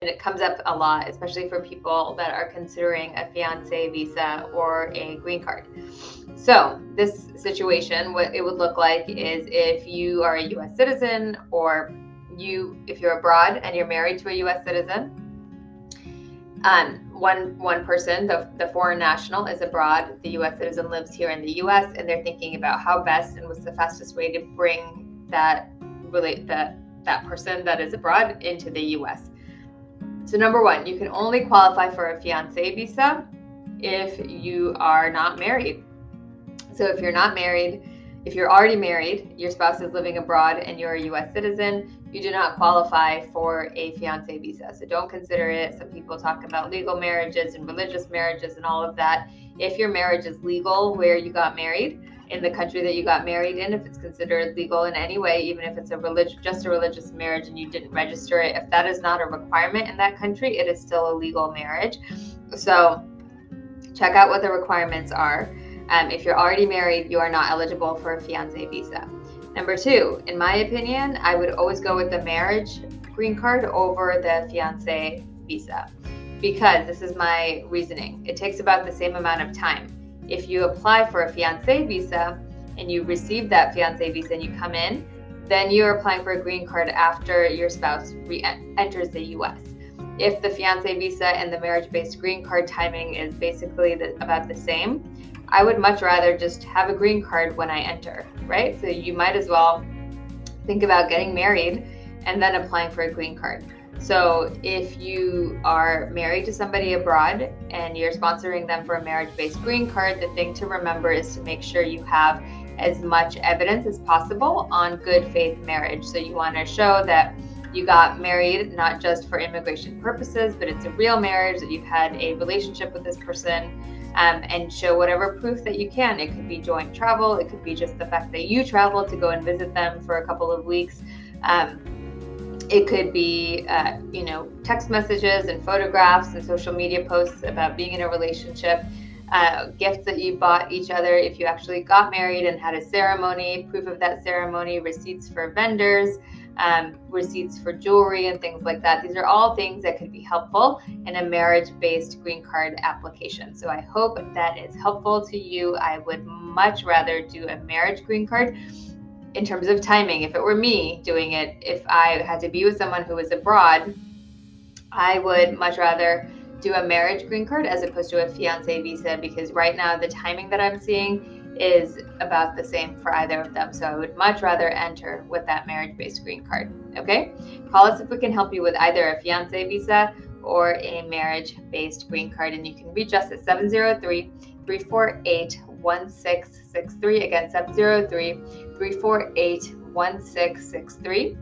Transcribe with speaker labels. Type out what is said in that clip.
Speaker 1: it comes up a lot, especially for people that are considering a fiancé visa or a green card. So this situation, what it would look like is if you are a U.S. citizen, or if you're abroad and you're married to a U.S. citizen, one person, the foreign national, is abroad. The U.S. citizen lives here in the U.S. and they're thinking about how best and what's the fastest way to bring that person that is abroad into the U.S. So number one, you can only qualify for a fiancé visa if you are not married. So if you're not married, if you're already married, your spouse is living abroad and you're a U.S. citizen, you do not qualify for a fiancé visa. So don't consider it. Some people talk about legal marriages and religious marriages and all of that. If your marriage is legal where you got married, in the country that you got married in, if it's considered legal in any way, even if it's just a religious marriage and you didn't register it, if that is not a requirement in that country, it is still a legal marriage. So check out what the requirements are. If you're already married, you are not eligible for a fiancé visa. Number two, in my opinion, I would always go with the marriage green card over the fiancé visa, because this is my reasoning. It takes about the same amount of time. If you apply for a fiancé visa and you receive that fiancé visa and you come in, then you're applying for a green card after your spouse enters the U.S. If the fiancé visa and the marriage-based green card timing is basically about the same, I would much rather just have a green card when I enter, right? So you might as well think about getting married and then applying for a green card. So if you are married to somebody abroad and you're sponsoring them for a marriage-based green card, the thing to remember is to make sure you have as much evidence as possible on good faith marriage. So you want to show that you got married not just for immigration purposes, but it's a real marriage, that you've had a relationship with this person, and show whatever proof that you can. It could be joint travel. It could be just the fact that you traveled to go and visit them for a couple of weeks. It could be, text messages and photographs and social media posts about being in a relationship, gifts that you bought each other if you actually got married and had a ceremony, proof of that ceremony, receipts for vendors, receipts for jewelry and things like that. These are all things that could be helpful in a marriage-based green card application. So I hope that is helpful to you. I would much rather do a marriage green card. In terms of timing, if it were me doing it, if I had to be with someone who was abroad, I would much rather do a marriage green card as opposed to a fiancé visa, because right now the timing that I'm seeing is about the same for either of them. So I would much rather enter with that marriage-based green card. Okay? Call us if we can help you with either a fiancé visa or a marriage-based green card, and you can reach us at 703-348-1663. Again, 703-348-1663.